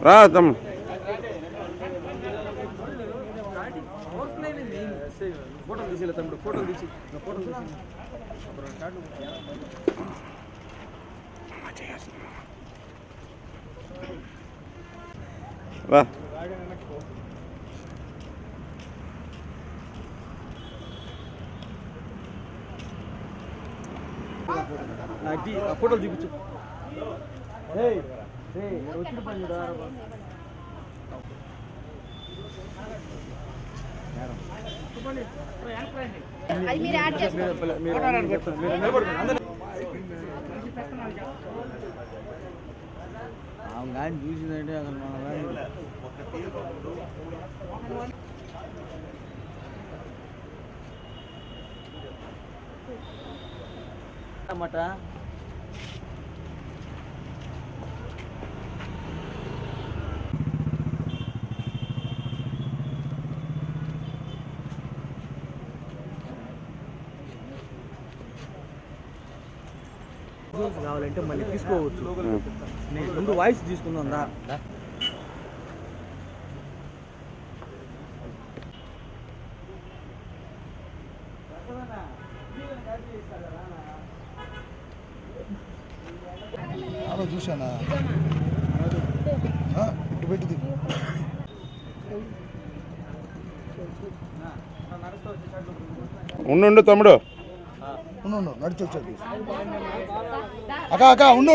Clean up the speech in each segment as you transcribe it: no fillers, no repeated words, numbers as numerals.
రా తమ్ముడు. ఫోటోలు తీసి తమ్ముడు, ఫోటోలు తీసి రా. ఫోటోలు చూపించు. వచ్చిన పని కానీ చూసిందంటే అసలు అన్నమాట. కావాలంటే మళ్ళీ తీసుకోవచ్చు. నేను ముందు వాయిస్ తీసుకుందా. చూసానా పెట్టి ఉండు తమ్ముడు, నడిచి వచ్చాడు. అక్క అక్క ఉండు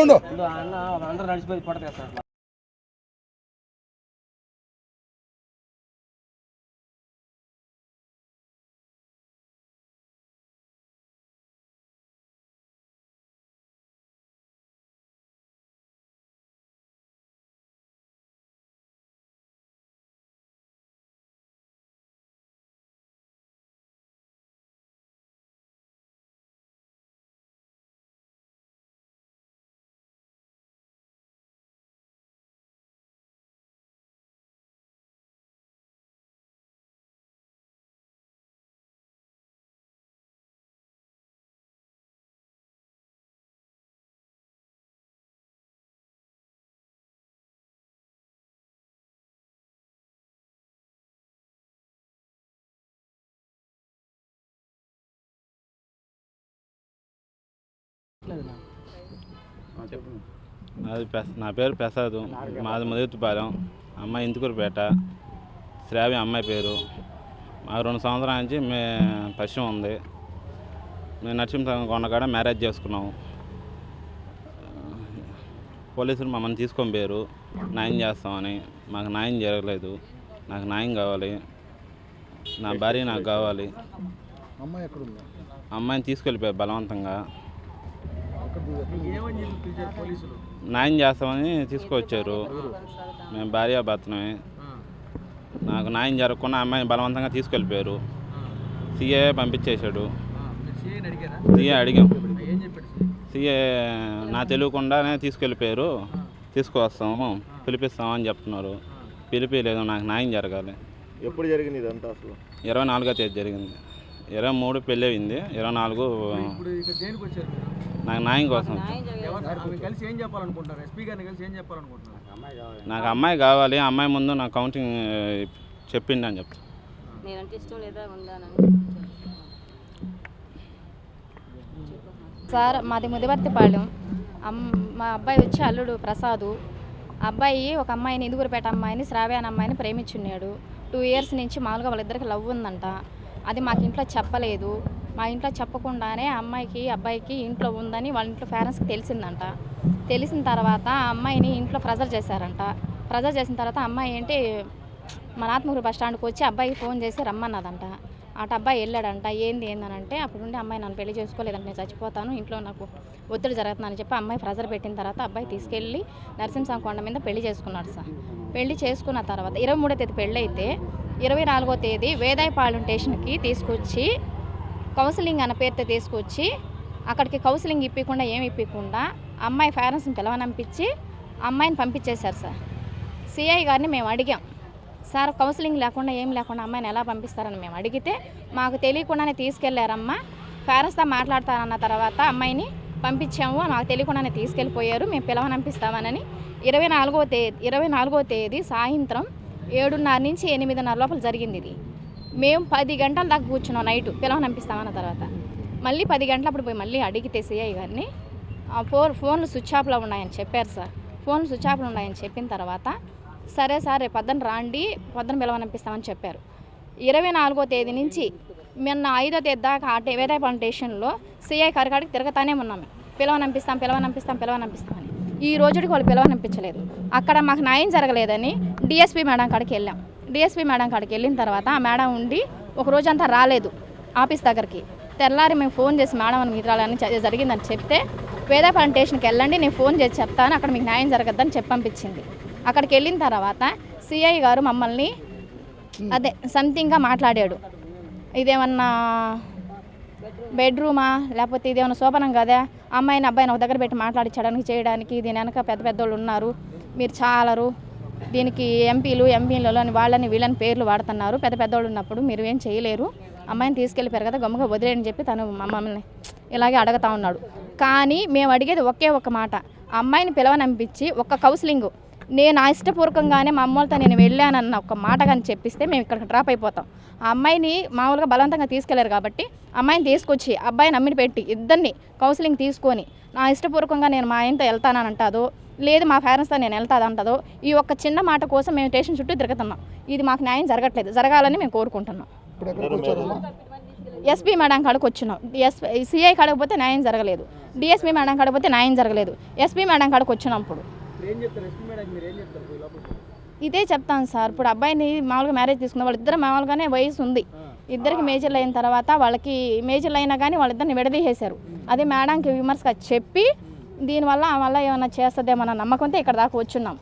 అందరూ నడిచిపోయి పడతాయి. నా పేరు ప్రసాద్, మాది మధుతుపాలెం, అమ్మాయి ఇందుకూరుపేట, శ్రావ్య అమ్మాయి పేరు. మాకు 2 సంవత్సరాల నుంచి పరిచయం ఉంది. మేము నరసింహ కొండకాడ మ్యారేజ్ చేసుకున్నాము. పోలీసులు మమ్మల్ని తీసుకొని పోయారు న్యాయం చేస్తామని. మాకు న్యాయం జరగలేదు. నాకు న్యాయం కావాలి, నా భార్య నాకు కావాలి. అమ్మాయిని తీసుకెళ్ళిపోయారు బలవంతంగా. న్యాయం చేస్తామని తీసుకొచ్చారు. మేము భార్యాభర్తమే. నాకు న్యాయం జరగకుండా అమ్మాయిని బలవంతంగా తీసుకెళ్ళిపోయారు. సీఏ పంపించేశాడు. సీఏ అడిగాం, సీఏ నా తెలియకుండానే తీసుకెళ్ళిపోయారు, తీసుకువస్తాము, పిలిపిస్తామని చెప్తున్నారు. పిలిపిలేదు. నాకు న్యాయం జరగాలి. ఎప్పుడు జరిగింది ఇదంతా? అసలు 24వ తేదీ జరిగింది. 23 పెళ్ళి అయింది. 24 నాకు న్యాయం కోసం. నాకు అమ్మాయి కావాలి. అమ్మాయి ముందు నాకు కౌంటింగ్ చెప్పిండి అని చెప్తాను. సార్ మాది ముదివర్తిపాలెం. మా అబ్బాయి వచ్చి అల్లుడు ప్రసాదు. అబ్బాయి ఒక అమ్మాయిని, ఇందుకూరుపేట అమ్మాయిని, శ్రావ్య అనే అమ్మాయిని ప్రేమించున్నాడు. 2 ఇయర్స్ నుంచి మామూలుగా వాళ్ళిద్దరికి లవ్ ఉందంట. అది మాకు ఇంట్లో చెప్పలేదు. మా ఇంట్లో చెప్పకుండానే అమ్మాయికి అబ్బాయికి ఇంట్లో ఉందని వాళ్ళ ఇంట్లో పేరెంట్స్కి తెలిసిందంట. తెలిసిన తర్వాత ఆ అమ్మాయిని ఇంట్లో ప్రెజర్ చేశారంట. ప్రెజర్ చేసిన తర్వాత అమ్మాయి ఏంటి మన ఆత్మకూరు బస్ స్టాండ్కి వచ్చి అబ్బాయికి ఫోన్ చేసి రమ్మన్నదంట. అటు అబ్బాయి వెళ్ళాడంట. ఏందనంటే అప్పుడు నుండి అమ్మాయి నన్ను పెళ్లి చేసుకోలేదంటే నేను చచ్చిపోతాను, ఇంట్లో నాకు ఒత్తిడి జరుగుతుందని చెప్పి అమ్మాయి ప్రెజర్ పెట్టిన తర్వాత అబ్బాయి తీసుకెళ్ళి నరసింహ కొండ మీద పెళ్లి చేసుకున్నాడు సార్. పెళ్లి చేసుకున్న తర్వాత 23వ తేదీ పెళ్ళి అయితే 24వ తేదీ వేదాయపాలెం స్టేషన్కి తీసుకొచ్చి కౌన్సిలింగ్ అన్న పేరుతో తీసుకొచ్చి అక్కడికి కౌన్సిలింగ్ ఇప్పకుండా ఏమి ఇప్పకుండా అమ్మాయి పేరెంట్స్ని పిలవనంపించి అమ్మాయిని పంపించేశారు సార్. సిఐ గారిని మేము అడిగాం, సార్ కౌన్సిలింగ్ లేకుండా ఏం లేకుండా అమ్మాయిని ఎలా పంపిస్తారని మేము అడిగితే మాకు తెలియకుండానే తీసుకెళ్లారమ్మా, పేరెంట్స్తో మాట్లాడతారన్న తర్వాత అమ్మాయిని పంపించాము, నాకు తెలియకుండానే తీసుకెళ్ళిపోయారు. మేము పిలవనంపిస్తామని 24వ తేదీ సాయంత్రం 7:30 నుంచి 8:30 లోపల జరిగింది ఇది. మేము 10 గంటల దాకా కూర్చున్నాం నైట్ పిలవనంపిస్తామన్న తర్వాత. మళ్ళీ 10 గంటలప్పుడు పోయి మళ్ళీ అడిగితే సిఐ గారిని ఫోన్లు స్విచ్ ఆఫ్లో ఉన్నాయని చెప్పారు సార్. ఫోన్లు స్విచ్ ఆఫ్లో ఉన్నాయని చెప్పిన తర్వాత సరే సార్ రేపు పొద్దున రాండి, పొద్దున పిలవనంపిస్తామని చెప్పారు. 24వ తేదీ నుంచి నిన్న 5వ తేదీ దాకా వేదాయపాలెం స్టేషన్లో సిఐ కాడికి తిరగతానే ఉన్నాము. పిలవనంపిస్తామని. ఈ రోజుకి వాళ్ళు పిలవనంపించలేదు. అక్కడ మాకు న్యాయం జరగలేదని డిఎస్పీ మేడం కాడికి వెళ్ళాం. డిఎస్పీ మేడం కాడికి వెళ్ళిన తర్వాత ఆ మేడం ఉండి ఒక రోజంతా రాలేదు ఆఫీస్ దగ్గరికి. తెల్లారి మేము ఫోన్ చేసి మేడం అని మీరు రాలని జరిగిందని చెప్తే వేదాయపాలెం స్టేషన్కి వెళ్ళండి, నేను ఫోన్ చేసి చెప్తాను, అక్కడ మీకు న్యాయం జరగద్దని చెప్పి పంపించింది. అక్కడికి వెళ్ళిన తర్వాత సిఐ గారు మమ్మల్ని అదే సంథింగ్గా మాట్లాడాడు. ఇదేమన్నా బెడ్రూమా లేకపోతే ఇదేమన్నా శోభనం కదా, అమ్మాయిని అబ్బాయిని ఒక దగ్గర పెట్టి మాట్లాడించడానికి చేయడానికి దీని వెనక పెద్ద వాళ్ళు ఉన్నారు, మీరు చాలరు, దీనికి ఎంపీలు వాళ్ళని వీళ్ళని పేర్లు వాడుతున్నారు, పెద్దవాళ్ళు ఉన్నప్పుడు మీరు ఏం చేయలేరు, అమ్మాయిని తీసుకెళ్ళిపోయారు కదా గమ్ముగా వదిలేయని చెప్పి తను మమ్మల్ని ఇలాగే అడుగుతూ ఉన్నాడు. కానీ మేము అడిగేది ఒకే ఒక మాట, అమ్మాయిని పిలవనంపించి ఒక్క కౌన్సిలింగ్ నేను నా ఇష్టపూర్వకంగానే మా అమ్మలతో నేను వెళ్ళానన్న ఒక మాట కానీ చెప్పిస్తే మేము ఇక్కడికి డ్రాప్ అయిపోతాం. ఆ అమ్మాయిని మామూలుగా బలవంతంగా తీసుకెళ్లారు కాబట్టి అమ్మాయిని తీసుకొచ్చి అబ్బాయిని అమ్మిని పెట్టి ఇద్దరిని కౌన్సిలింగ్ తీసుకొని నా ఇష్టపూర్వకంగా నేను మా ఆయనతో వెళ్తానని అంటాదో, లేదు మా పేరెంట్స్తో నేను వెళ్తాదంటదో, ఈ ఒక్క చిన్న మాట కోసం మేము స్టేషన్ చుట్టూ తిరుగుతున్నాం. ఇది మాకు న్యాయం జరగట్లేదు, జరగాలని మేము కోరుకుంటున్నాం. ఎస్పీ మేడం కాడికి వచ్చినాం. సిఐ కాడకపోతే న్యాయం జరగలేదు, డిఎస్పీ మేడం కాడకపోతే న్యాయం జరగలేదు, ఎస్పీ మేడం కాడికి వచ్చినప్పుడు ఇదే చెప్తాను సార్. ఇప్పుడు అబ్బాయిని మామూలుగా మ్యారేజ్ తీసుకున్న వాళ్ళిద్దరు మామూలుగానే వయసు ఉంది, ఇద్దరికి మేజర్లు అయిన తర్వాత వాళ్ళకి మేజర్లు అయినా కానీ వాళ్ళిద్దరిని విడదీసేశారు. అది మేడంకి విమర్శగా చెప్పి దీనివల్ల ఏమైనా చేస్తుందేమన్న నమ్మకంతో ఇక్కడ దాకా వచ్చున్నాం.